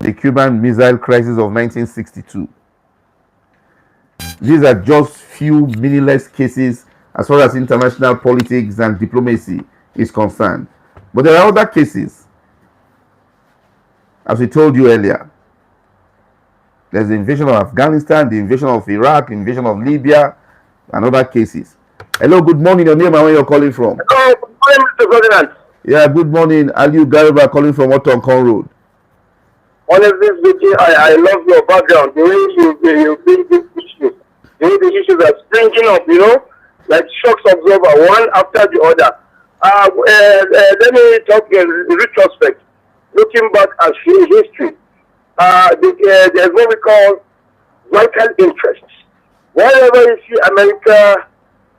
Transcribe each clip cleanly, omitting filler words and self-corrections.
the Cuban Missile Crisis of 1962. These are just few meaningless cases as far as international politics and diplomacy is concerned. But there are other cases, as we told you earlier. There's the invasion of Afghanistan, the invasion of Iraq, the invasion of Libya, and other cases. Hello, good morning. Your name and where you're calling from? Hello, good morning, Mr. President. Yeah, good morning. Aliu Garba calling from Otonkon Road. Honestly speaking, I love your background. The way you bring these issues. The way the issues are springing up, like shocks absorber, one after the other. Let me talk in retrospect. Looking back at history, there's what we call vital interests. Whenever you see America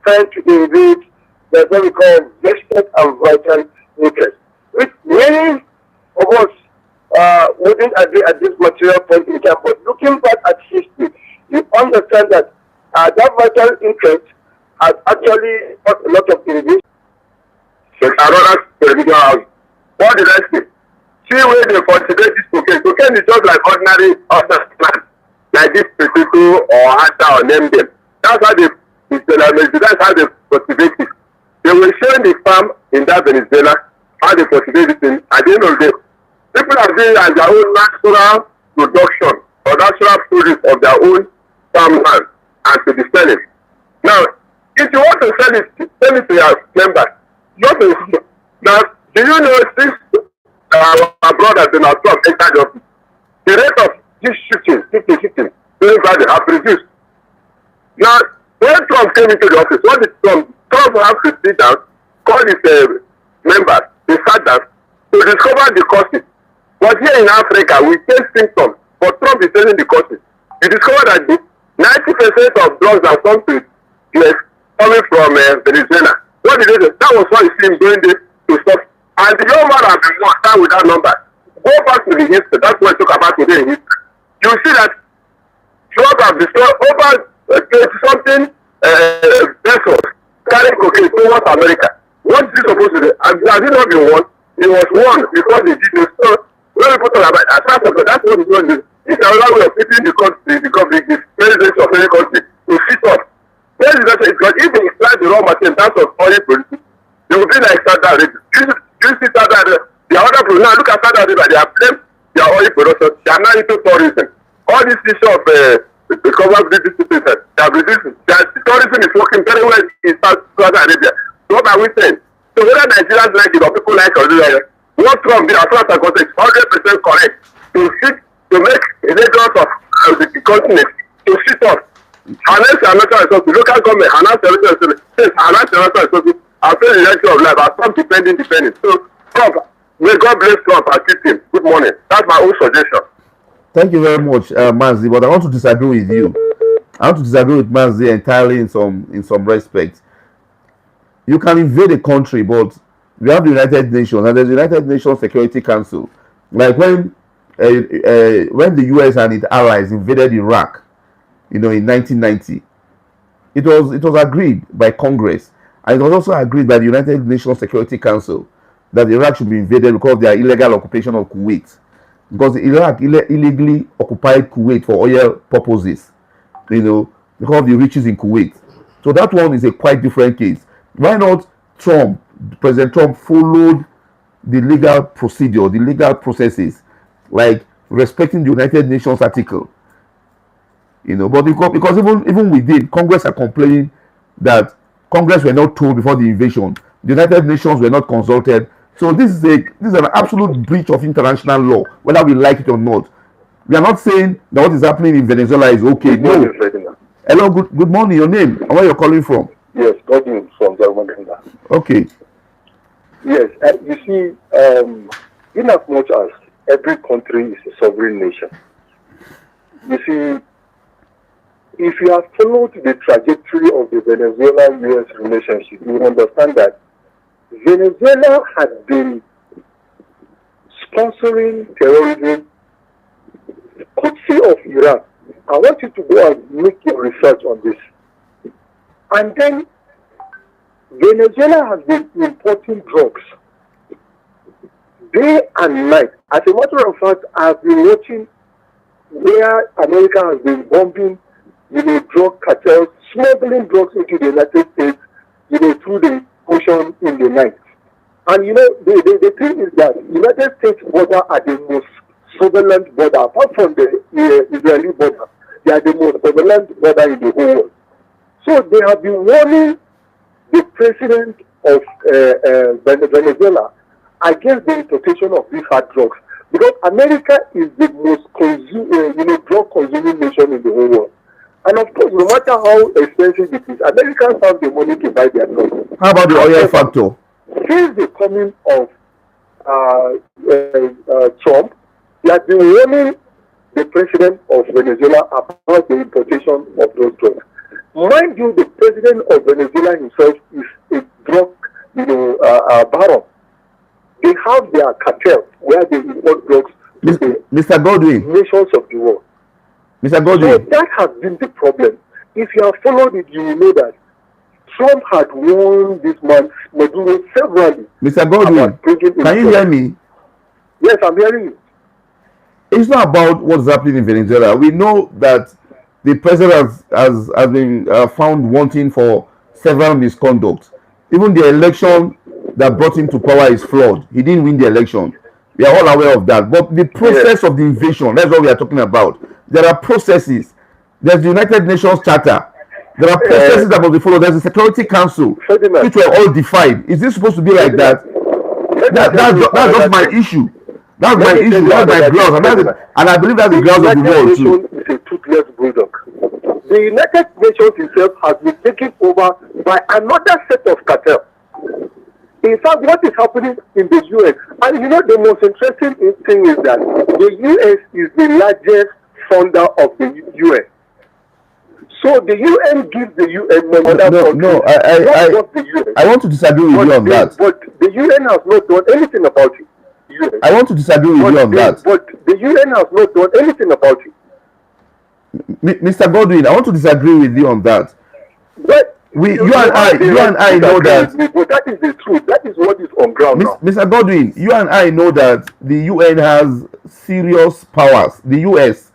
trying to invade, there's what we call vested and vital interests. Which many of us wouldn't agree at this material point in time, but looking back at history, you understand that that vital interest has actually got a lot of innovation. Another television house. What did I say? See where they cultivate this cocaine. Cocaine is just like ordinary plant, like this potato or hata or name them. That's how that's how they cultivate it. They were showing the farm in that Venezuela, how they cultivate it. At the end of the day, people are doing as their own natural production or natural produce of their own farmland and to be selling. Now, if you want to sell it to your members, now, do you know since our brother Donald Trump entered the office, the rate of this shooting have reduced. Now, when Trump came into the office, what did Trump have to sit down, call his members, they sat down to discover the causes. But here in Africa, we take symptoms, but Trump is telling the causes. You discover that 90% of drugs that come to US coming from Venezuela. What did they do? That was why you see him doing this to stop. And the young man has been start with that number. Go back to the history. That's what we talk about today in history. You see that Trump have destroyed over 20-something vessels carrying cocaine towards America. What is he supposed to do? Has he not been won? He was won because they did this. So when people talk about that, that's what he's going to do. It's another way of keeping the country, the president of any country to sit up. Because if they extract the raw material in terms of oil production, they will be like Saudi Arabia. You see Saudi Arabia, the other people now look at Saudi Arabia, they have blamed their oil production, they are now into tourism. All this issue of the cover British citizens, they are reducing. Tourism is working very well in Saudi Arabia. So what are we saying? So whether Nigerians like it or people like it, what Trump did as far as I got is 100% correct to make a Lagos of the continent to sit up. Harness your natural resources, local government, harness your natural resources, and pay the election of life, and stop depending. So, Trump, may God bless Trump and keep him. Good morning. That's my own suggestion. Thank you very much, Manzi, but I want to disagree with you. I want to disagree with Manzi entirely in some respects. You can invade a country, but we have the United Nations, and there's the United Nations Security Council. Like when the US and its allies invaded Iraq, in 1990, it was agreed by Congress, and it was also agreed by the United Nations Security Council that Iraq should be invaded because of their illegal occupation of Kuwait. Because Iraq illegally occupied Kuwait for oil purposes, because of the riches in Kuwait. So that one is a quite different case. Why not President Trump followed the legal procedure, the legal processes, like respecting the United Nations article? But because even we did, Congress are complaining that Congress were not told before the invasion. The United Nations were not consulted. So this is an absolute breach of international law, whether we like it or not. We are not saying that what is happening in Venezuela is okay. No. Hello, good morning. Your name and where you're calling from? Yes, Godwin from Germany. Okay. Yes, you see, in as much as every country is a sovereign nation, you see, if you have followed the trajectory of the Venezuela-US relationship, you understand that Venezuela had been sponsoring terrorism courtesy of Iran. I want you to go and make your research on this. And then Venezuela has been importing drugs day and night. As a matter of fact, I've been watching where America has been bombing, drug cartels, smuggling drugs into the United States, through the ocean in the night. And the thing is that United States border are the most surveillance border, apart from the Israeli border. They are the most surveillance border in the whole world. So they have been warning the president of Venezuela against the importation of these hard drugs, because America is the most drug consuming nation in the whole world. And of course, no matter how expensive it is, Americans have the money to buy their drugs. How about the oil factor? Since the coming of Trump, he has been warning the president of Venezuela about the importation of those drugs. Mind you, the president of Venezuela himself is a drug, baron. They have their cartel where they import drugs to the Mr. Godwin. nations of the world. Mr. Godwin. So that has been the problem. If you have followed it, you will know that Trump had warned this man, Maduro, severally. Mr. Godwin, can you hear me? Yes, I'm hearing you. It's not about what's happening in Venezuela. We know that the president has been found wanting for several misconducts. Even the election that brought him to power is flawed. He didn't win the election. We are all aware of that. But the process of the invasion, that's what we are talking about. There are processes. There's the United Nations Charter. There are processes that must be followed. There's a Security Council, Ferdinand, which were all defied. Is this supposed to be like that? That's just my issue. That's my issue. That's my grounds. And I believe that's the grounds of the world too. It's a toothless bulldog. The United Nations itself has been taken over by another set of cartel. In fact, what is happening in the US, and the most interesting thing is that the US is the largest funder of the UN. So the UN gives the UN I want to disagree with you on that. But the UN has not done anything about it. I want to disagree with you on that. But the UN has not done anything about it. Mr. Godwin, I want to disagree with you on that. But you and I know that. But that is the truth. That is what is on ground now. Mr. Godwin, you and I know that the UN has serious powers. The US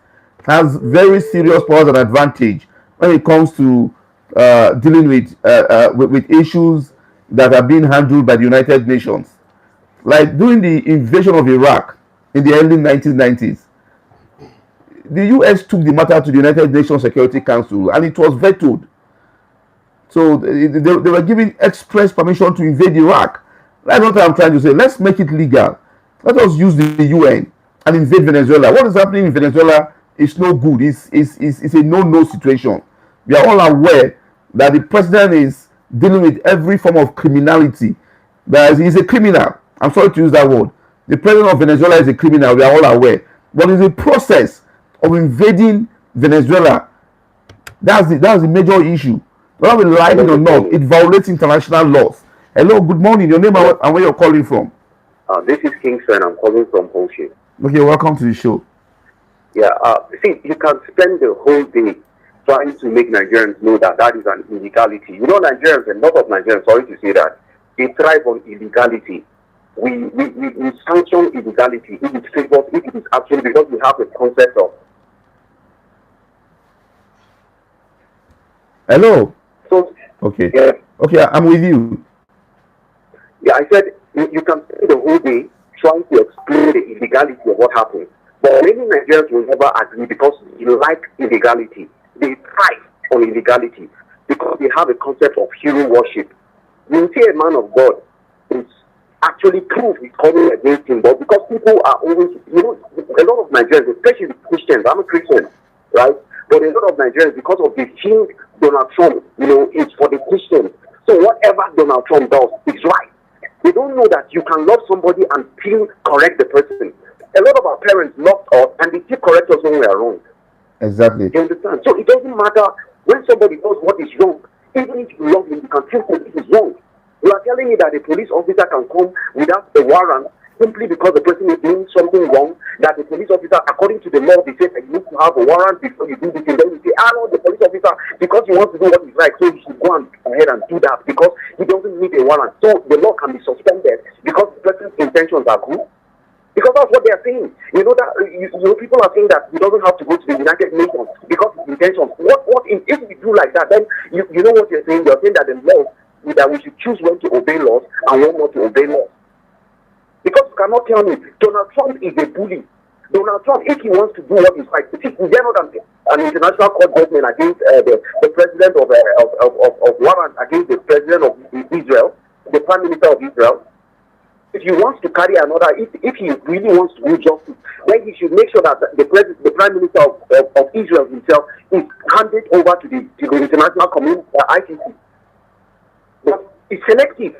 has very serious powers and advantage when it comes to dealing with issues that are being handled by the United Nations. Like during the invasion of Iraq in the early 1990s, the US took the matter to the United Nations Security Council and it was vetoed. So they were given express permission to invade Iraq. That's what I'm trying to say. Let's make it legal. Let us use the UN and invade Venezuela. What is happening in Venezuela is no good. It's a no-no situation. We are all aware that the president is dealing with every form of criminality. That he's a criminal. I'm sorry to use that word. The president of Venezuela is a criminal. We are all aware. But it's a process of invading Venezuela. That's the major issue. Whether we like it or not, it violates international laws. Hello, good morning. Your name and where you're calling from? This is Kingston. I'm calling from Holship. Okay, welcome to the show. Yeah, see, you can spend the whole day trying to make Nigerians know that that is an illegality. Nigerians, a lot of Nigerians, sorry to say that, they thrive on illegality. We sanction illegality if it favors, if it is actually because we have a concept of. Hello. So, okay. Yeah. Okay, I'm with you. Yeah, I said you can spend the whole day trying to explain the illegality of what happened. But many Nigerians will never agree because they like illegality. They thrive on illegality because they have a concept of hero worship. You see a man of God is actually proof is coming against him, but because people are always, a lot of Nigerians, especially Christians, I'm a Christian, right? But a lot of Nigerians, because of the thing Donald Trump, it's for the Christians. So whatever Donald Trump does is right. They don't know that you can love somebody and still correct the person. A lot of our parents loved us and they still correct us when we are wrong. Exactly. You understand? So it doesn't matter when somebody does what is wrong. Even if you love him, you can still say this is wrong. You are telling me that a police officer can come without a warrant simply because the person is doing something wrong, that the police officer, according to the law, they say that you need to have a warrant before you do this, and then you say, no, the police officer, because he wants to do what is right, so he should go ahead and do that because he doesn't need a warrant. So the law can be suspended because the person's intentions are good. Because that's what they are saying. You know that people are saying that he doesn't have to go to the United Nations because of intentions. If we do like that, then you know what you're saying. You're saying that the law that we should choose when to obey laws and when not to obey laws. Because you cannot tell me Donald Trump is a bully. Donald Trump, if he wants to do what is right, see, we are not an international court judgment against the president of warrant against the president of Israel, the prime minister of Israel. If he wants to carry another, if he really wants to do justice, then he should make sure that the prime minister of Israel himself is handed over to the international community, ICC. But it's selective.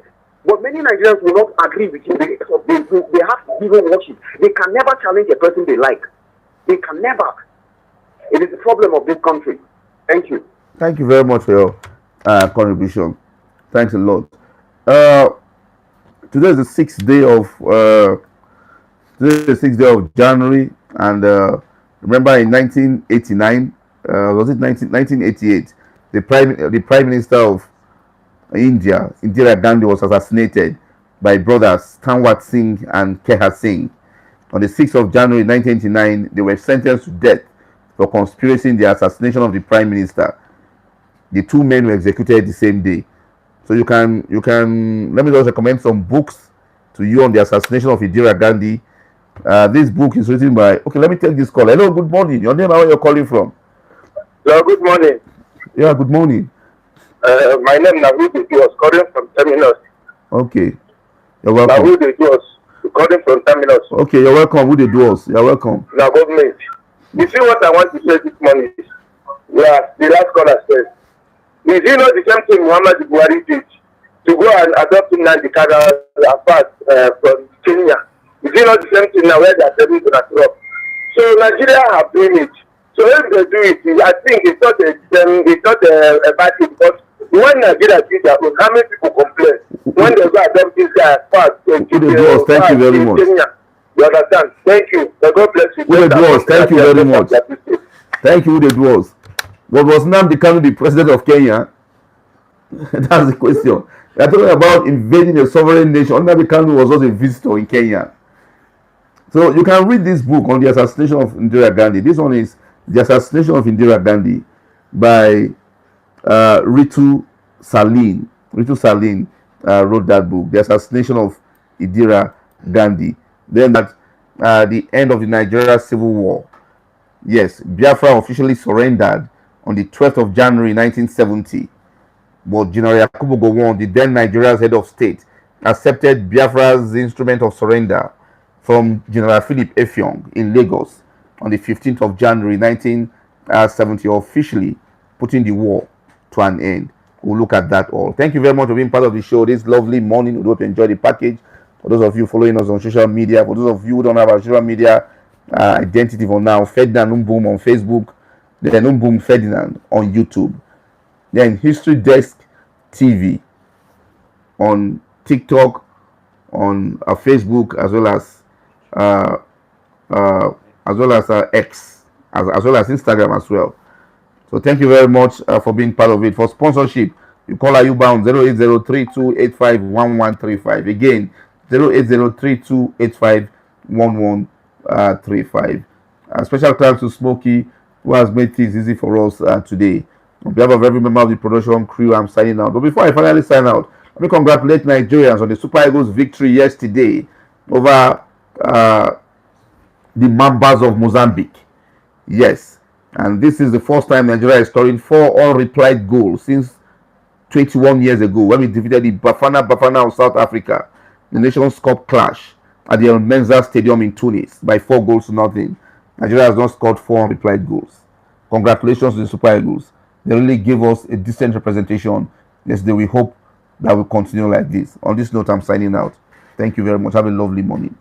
But many Nigerians will not agree with him because they have hero worship. They can never challenge a person they like. They can never. It is the problem of this country. Thank you. Thank you very much for your contribution. Thanks a lot. Today is the 6th day of January, and remember in 1989, was it 1988? The prime minister of India, Indira Gandhi, was assassinated by brothers Tanwat Singh and Kehar Singh. On the 6th of January 1989, they were sentenced to death for conspiracy in the assassination of the prime minister. The two men were executed the same day. So you can let me just recommend some books to you on the assassination of Indira Gandhi. This book is written by, okay, let me take this call. Hello, good morning. Your name and where you're calling from? Hello, good morning. Yeah, good morning. My name is Navid. He was calling from Terminus. Okay. You're welcome. Navid was calling from Terminus. Okay, you're welcome. Who they do us? You're welcome. Now, government. You see what I want to say this morning? Yeah, the last caller said. Is it not the same thing Muhammad Buhari did to go and adopt Nnamdi Kanu apart from Kenya? Is it not the same thing now where they are telling to adopt? So Nigeria have done it. So if they do it, I think it's not a bad thing, because when Nigeria did that, how many people complain when they go adopt this guy apart from Kenya? Thank you very much. You understand? Thank you. God bless you. Thank you very much. Thank you, Udedwas. But was Nnamdi Kanu the president of Kenya? That's the question. We are talking about invading a sovereign nation. Nnamdi Kanu was also a visitor in Kenya. So you can read this book on the assassination of Indira Gandhi. This one is The Assassination of Indira Gandhi by Ritu Saline. Ritu Saline wrote that book, The Assassination of Indira Gandhi. Then at the end of the Nigeria Civil War, yes, Biafra officially surrendered on the 12th of January 1970. But General Yakubu Gowon, the then Nigeria's head of state, accepted Biafra's instrument of surrender from General Philip Effiong in Lagos on the 15th of January 1970, officially putting the war to an end. We'll look at that all. Thank you very much for being part of the show this lovely morning. We hope you enjoy the package. For those of you following us on social media, for those of you who don't have our social media identity for now, Ferdinand Mbum on Facebook, then Mbum Ferdinand on YouTube, then History Desk TV on TikTok, on Facebook, as well as X, as well as Instagram as well. So thank you very much for being part of it. For sponsorship, you call Ayuba on 08032851135. Again, 08032851135. Special thanks to Smokey, who has made things easy for us today. On behalf of every member of the production crew, I'm signing out. But before I finally sign out, let me congratulate Nigerians on the Super Eagles' victory yesterday over the Mambas of Mozambique. Yes, and this is the first time Nigeria is scoring 4 unreplied goals since 21 years ago, when we defeated the Bafana of South Africa, the Nations Cup clash at the El Menza Stadium in Tunis by 4-0. Nigeria has not scored 4 unreplied goals. Congratulations to the Super Eagles. They really gave us a decent representation yesterday. We hope that will continue like this. On this note, I'm signing out. Thank you very much. Have a lovely morning.